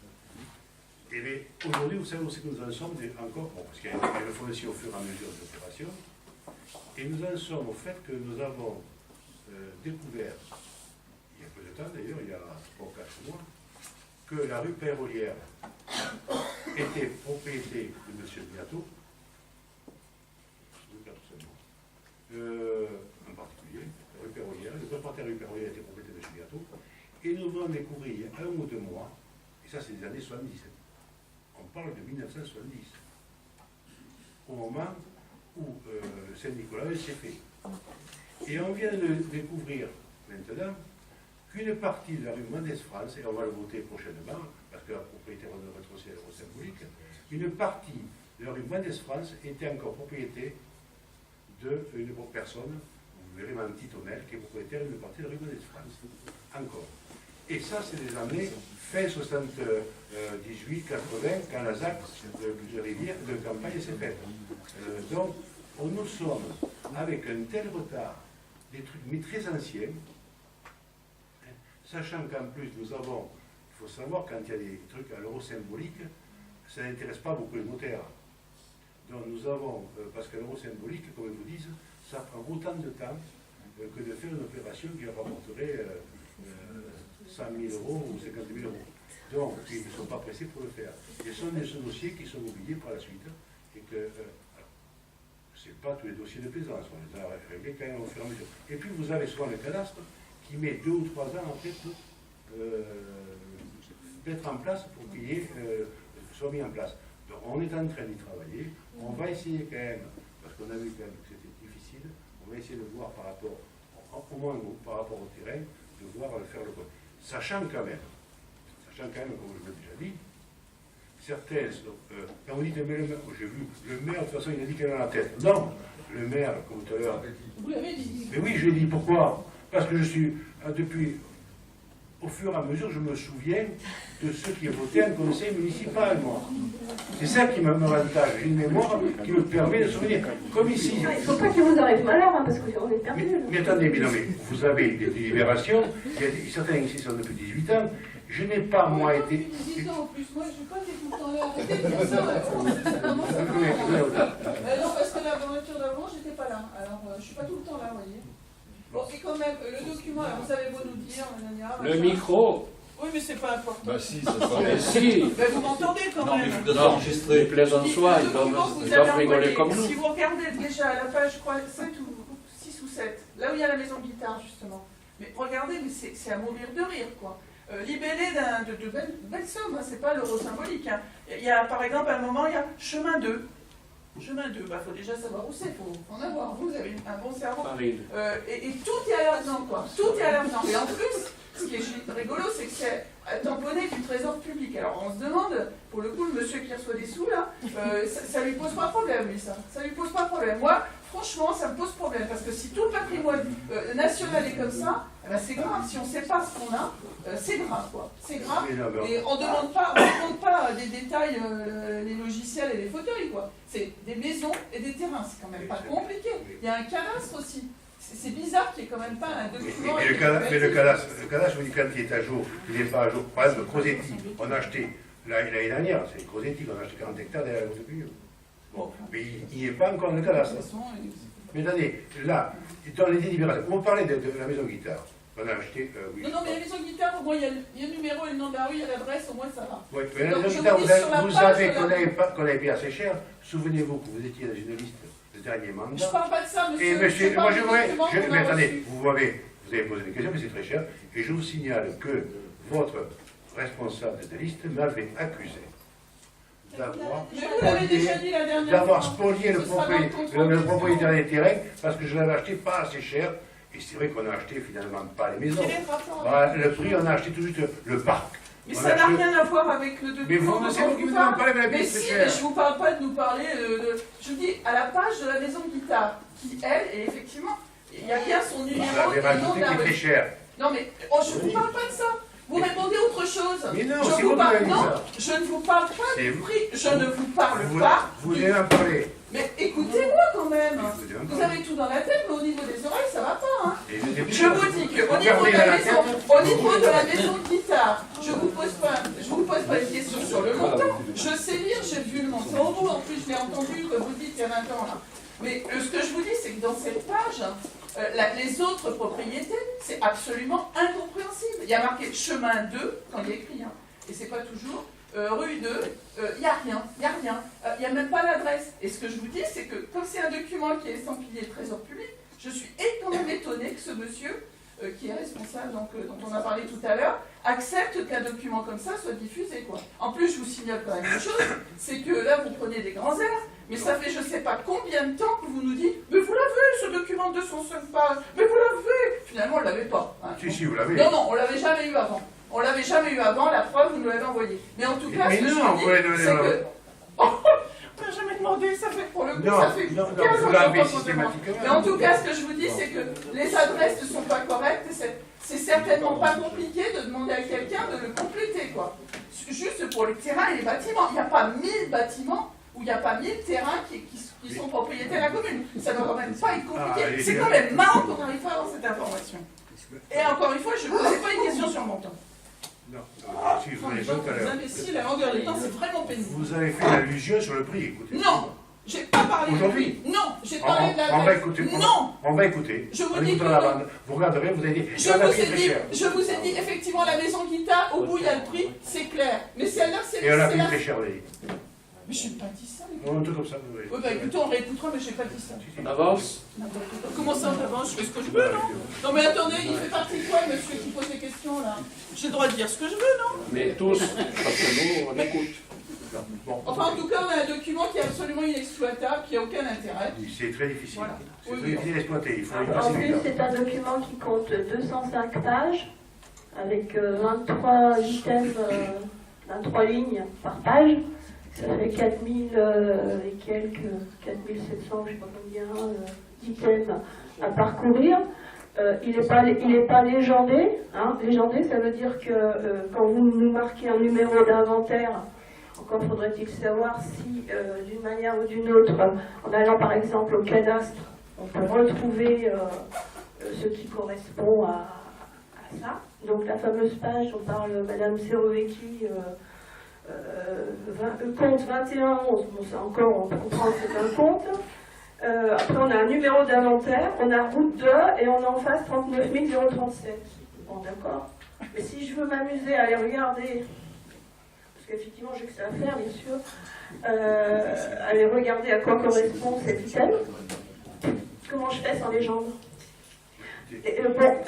Et aujourd'hui, vous savez où c'est que nous en sommes encore, bon, parce qu'il y a le foncier au fur et à mesure de l'opération, et nous en sommes au fait que nous avons découvert, il y a peu de temps d'ailleurs, il y a 3 ou 4 mois, que la rue Pérolière était propriété de M. Biato, en particulier, la rue Pérolière, le propriétaire de la rue Pérolière était propriété de M. Biato, et nous venons découvrir il y a 1 ou 2 mois, et ça c'est des années 70, on parle de 1970, au moment où Saint-Nicolas s'est fait. Et on vient de découvrir maintenant qu'une partie de la rue Mendès-France, et on va le voter prochainement, parce que la propriété va retrocéder au symbolique, une partie de la rue Mendès-France était encore propriété d'une personne, vous verrez Mme Titonnel, qui est propriétaire d'une partie de la rue Mendès-France. Encore. Et ça, c'est des années fin 78, 80, quand la ZAC de rivière de campagne s'est faite. Donc, nous sommes avec un tel retard, des trucs mais très anciens, sachant qu'en plus nous avons, il faut savoir, quand il y a des trucs à l'euro symbolique, ça n'intéresse pas beaucoup les notaires. Donc nous avons, parce que l'euro symbolique, comme ils vous disent, ça prend autant de temps que de faire une opération qui rapporterait 100 000 € ou 50 000 €. Donc ils ne sont pas pressés pour le faire. Et ce sont des dossiers qui sont oubliés par la suite et que ce n'est pas tous les dossiers de plaisance, on les a réglés quand même au fur et à mesure. Et puis vous avez souvent le cadastre qui met 2 ou 3 ans après pour mettre en place pour qu'il soit mis en place. Donc on est en train d'y travailler, on va essayer quand même, parce qu'on a vu quand même que c'était difficile, on va essayer de voir par rapport, au moins par rapport au terrain, de voir faire le point. Sachant quand même, comme je l'ai déjà dit, certains, quand vous dites, j'ai vu, le maire, de toute façon, il a dit qu'il avait la tête. Non, le maire, comme tout à l'heure. Vous l'avez dit. Mais oui, je l'ai dit. Pourquoi? Parce que je suis, depuis, au fur et à mesure, je me souviens de ceux qui ont voté en conseil municipal, moi. C'est ça qui m'avantage. J'ai une mémoire qui me permet de souvenir. Comme ici. Il ne faut pas qu'il vous arrive malheur, hein, parce qu'on est perdu. Mais attendez, mais non, mais vous avez des délibérations. Certains ici sont depuis 18 ans. Je n'ai pas, moi, été... 18 ans en plus, moi, je n'ai pas été tout le temps là. Arrêtez de dire ça, non, parce que la voiture d'avant, j'étais pas là. Alors, je ne suis pas tout le temps là, vous voyez. Bon, et quand même, le document, alors, vous avez beau nous dire... Le micro. Oui, mais c'est pas important. Bah si, c'est pas... Mais si. Mais vous m'entendez quand Non, même. mais vous devez enregistrer. Les plaisantois, ils doivent rigoler comme nous. Si vous regardez déjà à la page, je crois, 7 ou 6 ou 7, là où il y a la maison guitare, justement. Mais regardez, mais c'est à mourir de rire, quoi. libellé de belles sommes, hein, c'est pas l'euro symbolique. Hein. Il y a par exemple à un moment, il y a chemin 2. Chemin 2, bah, faut déjà savoir où c'est, faut en avoir. Vous avez un bon cerveau. Et tout est à l'argent, quoi. Tout est à l'argent. Et en plus, ce qui est rigolo, c'est que c'est tamponné du trésor public. Alors on se demande, pour le coup, le monsieur qui reçoit des sous, là, ça lui pose pas problème, lui, ça. Ça lui pose pas problème. Moi, franchement, ça me pose problème. Parce que si tout le patrimoine national est comme ça, eh ben, c'est grave. Si on ne sait pas ce qu'on a, c'est grave, quoi. C'est grave. Et on ne demande pas des détails, les logiciels et les fauteuils, quoi. C'est des maisons et des terrains. C'est quand même pas compliqué. Il y a un cadastre aussi. C'est bizarre qu'il n'y ait quand même pas un document. Mais le cadastre, je vous dis, quand il est à jour, il n'est pas à jour. Par exemple, Crosetti, on a acheté, l'année dernière, c'est Crosetti qu'on a acheté 40 hectares derrière la Montepullier. Bon, mais il n'y est pas encore dans le cadastre. Mais attendez, là, dans les délibérations, on parlait de la maison guitare. On a acheté. Oui, non, mais la maison guitare, au moins, il y a le numéro et le nom de la rue, il y a l'adresse, au moins ça va. Oui, mais la maison guitare, vous savez qu'on avait payé assez cher. Souvenez-vous que vous étiez dans une liste de dernier mandat. Je ne parle pas de ça, monsieur. Et monsieur, moi je voudrais. Mais attendez, reçu. vous avez posé des questions, mais c'est très cher. Et je vous signale que votre responsable de liste m'avait accusé d'avoir spolié le propriétaire des terrains parce que je l'avais acheté pas assez cher. Et c'est vrai qu'on a acheté finalement pas les maisons. Le prix, on a acheté tout juste le parc. Mais ça n'a rien à voir avec le document. Mais vous, c'est vous qui me demandez pas la mais si, mais je ne vous parle pas de nous parler de... Je vous dis, à la page de la maison guitare, qui, elle, et effectivement, il y a bien son numéro et le nom de la rue. Cher. Non, mais je ne vous parle pas de ça. Vous répondez autre chose. Mais non, je vous parle, non, je ne vous parle pas du prix. Je ne vous parle pas. Vous voulez en parler. Mais écoutez-moi quand même. Vous avez tout dans la tête, mais au niveau des oreilles, ça ne va pas. Hein. Je vous dis qu'au niveau de la maison guitare, je ne vous pose pas une question sur le montant. Je sais lire, j'ai vu le montant. Vous, en plus, je l'ai entendu, comme vous dites, il y a 20 ans. Là. Mais ce que je vous dis, c'est que dans cette page, les autres propriétés, c'est absolument incompréhensible. Il y a marqué chemin 2 quand il y a écrit, hein, et c'est pas toujours rue 2, il n'y a rien, il n'y a même pas l'adresse. Et ce que je vous dis, c'est que comme c'est un document qui est estampillé Trésor public, je suis quand même étonnée que ce monsieur, qui est responsable, donc, dont on a parlé tout à l'heure, accepte qu'un document comme ça soit diffusé, quoi. En plus, je vous signale quand même une chose, c'est que là, vous prenez des grands airs, mais ça fait je ne sais pas combien de temps que vous nous dites « Mais vous l'avez, ce document de 205 pages, mais vous l'avez !» Finalement, on ne l'avait pas. Hein. Si, vous l'avez. Non, on ne l'avait jamais eu avant. On ne l'avait jamais eu avant, la preuve, vous nous l'avez envoyé. Mais en tout cas, ce que je vous dis, c'est que... On n'a jamais demandé, ça fait pour le coup, ça fait 15 ans qu'on demande. Mais en tout cas, ce que je vous dis, c'est que les adresses ne sont pas correctes, c'est certainement pas compliqué de demander à quelqu'un de le compléter, quoi. Juste pour les terrains et les bâtiments. Il n'y a pas 1000 bâtiments où il n'y a pas 1000 terrains qui sont propriétés de la commune. Ça ne doit quand même pas être compliqué. C'est quand même marrant qu'on n'arrive pas à avoir cette information. Et encore une fois, je ne posais pas une question sur mon temps. Non, si vous n'avez pas tout à l'heure. Imbécile, à longueur de temps, c'est vraiment pénible. Vous avez fait l'allusion sur le prix, écoutez. Non, j'ai pas parlé de aujourd'hui. Non, j'ai parlé de la on va écouter. Non. On va écouter. Je vous dis que la bande. Vous regarderez, vous avez dit. Je vous ai dit, effectivement, la maison guitare, au bout il y a le prix, c'est clair. Mais celle-là, c'est... Et on a payé très cher, vous avez dit. Mais je n'ai pas dit ça. Non, tout comme ça, vous oui, bah écoutez, on réécoutera, mais je n'ai pas dit ça. On avance. Comment ça, on avance? Je fais ce que je veux, non? Non, mais attendez, il fait partie de quoi, monsieur qui pose des questions, là? J'ai le droit de dire ce que je veux, non? Mais tous, parce que nous, on écoute. Bon. Enfin, en tout cas, on a un document qui est absolument inexploitable, qui n'a aucun intérêt. C'est très difficile. Voilà. C'est très difficile à exploiter. Il faut en plus, c'est un document qui compte 205 pages, avec 23 items, 23 lignes par page. Ça fait 4000 et quelques, 4700, je ne sais pas combien, d'items à parcourir. Il n'est pas légendé. Hein. Légendé, ça veut dire que quand vous nous marquez un numéro d'inventaire, encore faudrait-il savoir si, d'une manière ou d'une autre, en allant par exemple au cadastre, on peut retrouver ce qui correspond à ça. Donc la fameuse page dont parle Madame Serovecki, compte 2111, bon ça encore on comprend que c'est un compte. Après on a un numéro d'inventaire, on a route 2 et on a en face 39 037. Bon d'accord. Mais si je veux m'amuser à aller regarder, parce qu'effectivement j'ai que ça à faire bien sûr, aller regarder à quoi correspond cet item, comment je fais sans légende?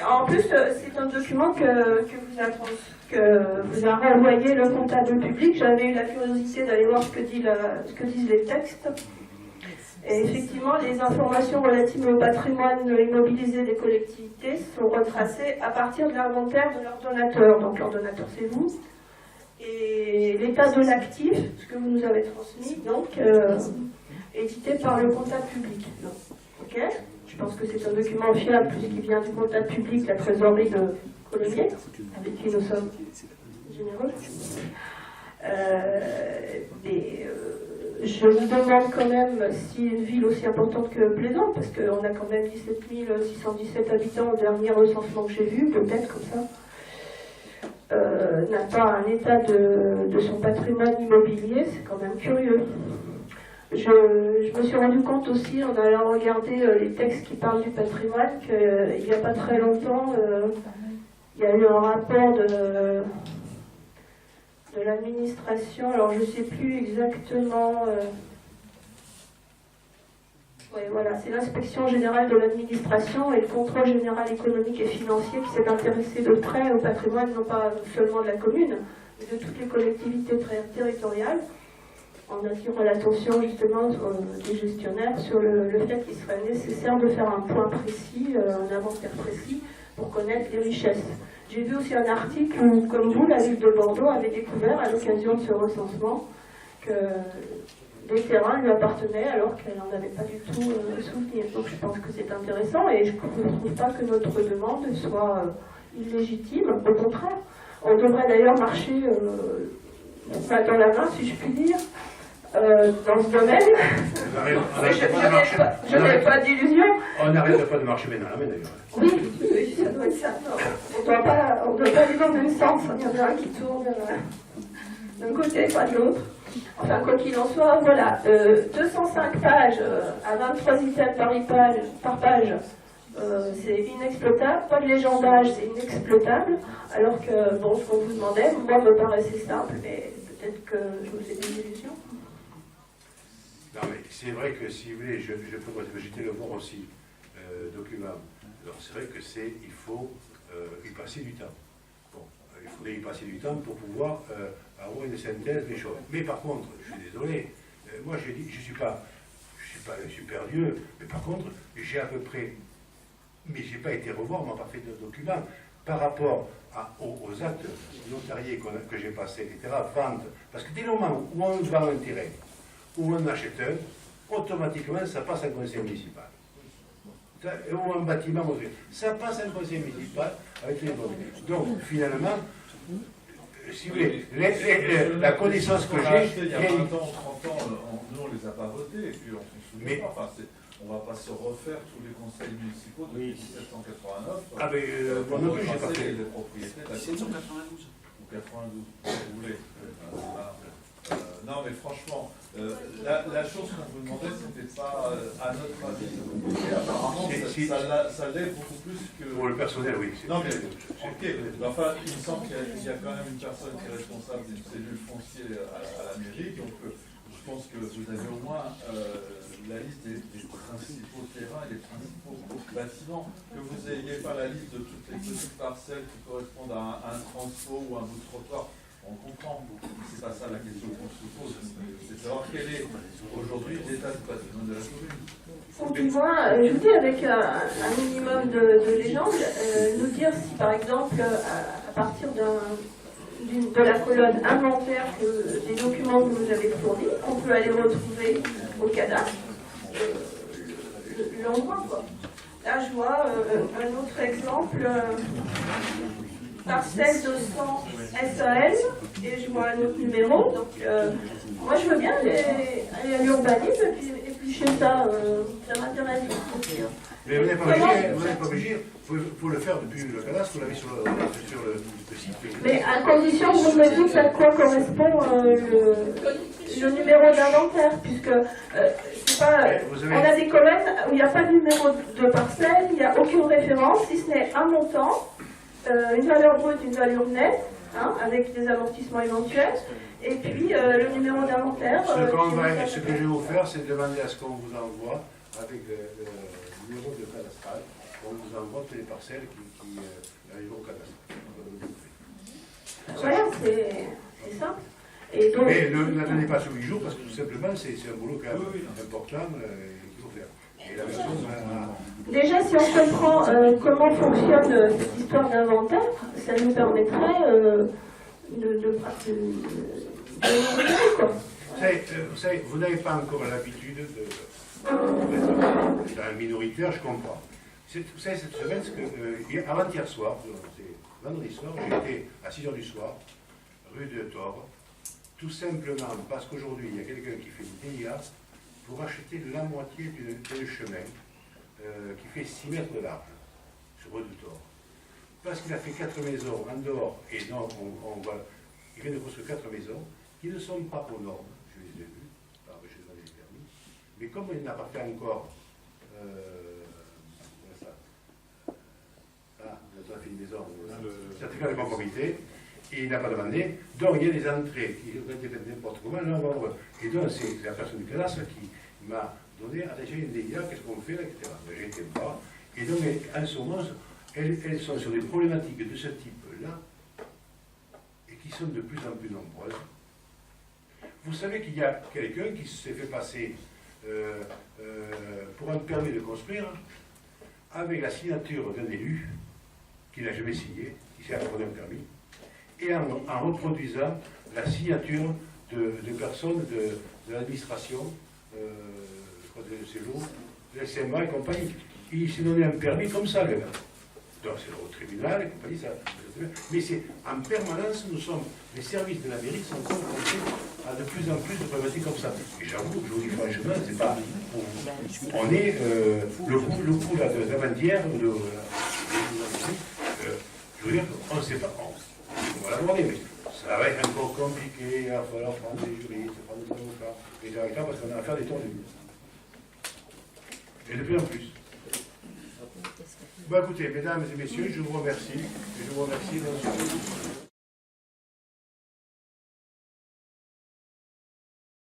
En plus, c'est un document que vous a renvoyé le comptable public. J'avais eu la curiosité d'aller voir ce que disent les textes. Et effectivement, les informations relatives au patrimoine immobilisé des collectivités sont retracées à partir de l'inventaire de leur donateur. Donc leur donateur, c'est vous. Et l'état de l'actif, ce que vous nous avez transmis, donc édité par le comptable public. Donc, ok ? Je pense que c'est un document fiable puisqu'il vient du comptable public, la trésorerie de Colomiers, avec qui nous sommes généreux. Je me demande quand même si une ville aussi importante que Plaisance, parce qu'on a quand même 17 617 habitants au dernier recensement que j'ai vu, peut-être comme ça, n'a pas un état de son patrimoine immobilier, c'est quand même curieux. Je me suis rendu compte aussi, en allant regarder les textes qui parlent du patrimoine, qu'il n'y a pas très longtemps, il y a eu un rapport de l'administration, alors je ne sais plus exactement... oui, voilà, c'est l'inspection générale de l'administration et le contrôle général économique et financier qui s'est intéressé de près au patrimoine, non pas seulement de la commune, mais de toutes les collectivités territoriales, en attirant l'attention justement des gestionnaires sur le fait qu'il serait nécessaire de faire un point précis, un inventaire précis, pour connaître les richesses. J'ai vu aussi un article où, comme vous, la ville de Bordeaux avait découvert à l'occasion de ce recensement que les terrains lui appartenaient alors qu'elle n'en avait pas du tout souvenir. Donc je pense que c'est intéressant et je ne trouve pas que notre demande soit illégitime. Au contraire, on devrait d'ailleurs marcher dans la main, si je puis dire, dans ce domaine. Je n'ai pas d'illusion. On n'arrête pas de marcher main dans la main d'ailleurs. Oui, ça doit être ça. On ne doit pas aller dans le même sens. Il y en a un qui tourne d'un côté, pas de l'autre. Enfin, quoi qu'il en soit, voilà. 205 pages à 23 items par page, c'est inexploitable. Pas de légendage, c'est inexploitable. Alors que, bon, ce qu'on vous demandait, moi, me paraissait simple, mais peut-être que je vous ai des illusions. Non, mais c'est vrai que si vous voulez, je propose, j'étais le voir aussi, document. Alors c'est vrai que il faut y passer du temps. Bon, il faudrait y passer du temps pour pouvoir avoir une synthèse des choses. Mais par contre, je suis désolé, moi je dis, je suis pas un super Dieu, mais par contre, j'ai à peu près, mais j'ai pas été revoir, on m'a pas fait de document par rapport aux actes notariés que j'ai passés, etc., vente. Parce que dès le moment où on vend un terrain, ou un acheteur, automatiquement ça passe à un conseil municipal. Ou un bâtiment, ça passe à un conseil municipal avec les bonnes. Donc finalement, si vous voulez, la connaissance que j'ai... Il y a 20 ans, 30 ans, nous on ne les a pas votés, et puis on ne se souvient pas. Enfin, on ne va pas se refaire tous les conseils municipaux depuis 1789. Ah mais moi non plus, j'ai pas fait. Les propriétés, 1792. Ou 92, si vous voulez. Non, mais franchement, la chose qu'on vous demandait, c'était pas à notre avis. Et apparemment, ça l'est beaucoup plus que. Pour le personnel, oui. Non, mais ok. Enfin, il me semble qu'il y a quand même une personne qui est responsable d'une cellule foncière à la mairie. Donc, je pense que vous avez au moins la liste des principaux terrains et des principaux bâtiments. Que vous n'ayez pas la liste de toutes les petites parcelles qui correspondent à un transfo ou un bout de trottoir. On comprend, c'est pas ça la question qu'on se pose, c'est de savoir quel est aujourd'hui l'état du patrimoine de la commune. Ou du moins, je vous dis avec un minimum de légende, nous dire si par exemple, à partir de la colonne inventaire des documents que vous avez fournis, on peut aller retrouver au cadastre l'endroit, quoi. Là, je vois un autre exemple. Parcelle 200 SAL, et je vois un autre numéro. Donc, moi, je veux bien aller à l'urbanisme et puis chez ça m'intéresse. Mais vous n'êtes pas obligé, il faut le faire depuis le cadastre, vous l'avez sur le site. Mais à condition que vous me dites à quoi correspond le numéro d'inventaire, puisque c'est pas, on a des colonnes où il n'y a pas de numéro de parcelle, il n'y a aucune référence, si ce n'est un montant. Une valeur brute, une valeur nette, hein, avec des amortissements éventuels, et puis le numéro d'inventaire. Ce que je vais vous faire, c'est demander à ce qu'on vous envoie avec le numéro de cadastral on vous envoie toutes les parcelles qui arrivent au cadastre. Voilà, c'est ça. Et donc, Mais n'attendez pas sur 8 jours parce que tout simplement c'est un boulot quand même important qu'il faut faire. Et la personne déjà, si on comprend comment fonctionne cette histoire d'inventaire, ça nous permettrait de quoi. Vous savez, vous n'avez pas encore l'habitude d'être dans un minoritaire, je comprends. Vous savez, cette semaine, avant-hier soir, c'est vendredi soir, j'étais à 6h du soir, rue de Thor, tout simplement parce qu'aujourd'hui, il y a quelqu'un qui fait une DIA pour acheter la moitié d'un chemin qui fait 6 mètres de large sur rue de Thor. Parce qu'il a fait 4 maisons en dehors, et donc il vient de construire 4 maisons qui ne sont pas aux normes, je les ai vues, par je les ai permis, mais comme il n'a pas fait encore on a fait une maison, certificat de conformité, et il n'a pas demandé, donc il y a des entrées qui ont été faites n'importe comment, et donc c'est la personne du cadastre qui m'a donné, attention, une DIA, qu'est-ce qu'on fait là, etc. J'ai été voir, et donc en ce moment, elles sont sur des problématiques de ce type-là, et qui sont de plus en plus nombreuses. Vous savez qu'il y a quelqu'un qui s'est fait passer pour un permis de construire avec la signature d'un élu qui n'a jamais signé, qui s'est accordé un permis, et en reproduisant la signature de personnes de l'administration, je crois de séjour, de SMA et compagnie. Il s'est donné un permis comme ça, le gars. Donc c'est au tribunal et compagnie, ça. Mais c'est en permanence, les services de la mairie sont confrontés à de plus en plus de problématiques comme ça. Et j'avoue, je vous dis franchement, c'est pas. On est le coup là d'avant-hier, je veux dire, on ne sait pas. On va l'aborder, mais ça va être encore compliqué, il va falloir prendre des juristes, prendre des avocats, etc. parce qu'on a affaire des tours de vie. Et de plus en plus. Bon, écoutez, mesdames et messieurs, je vous remercie. Je vous remercie.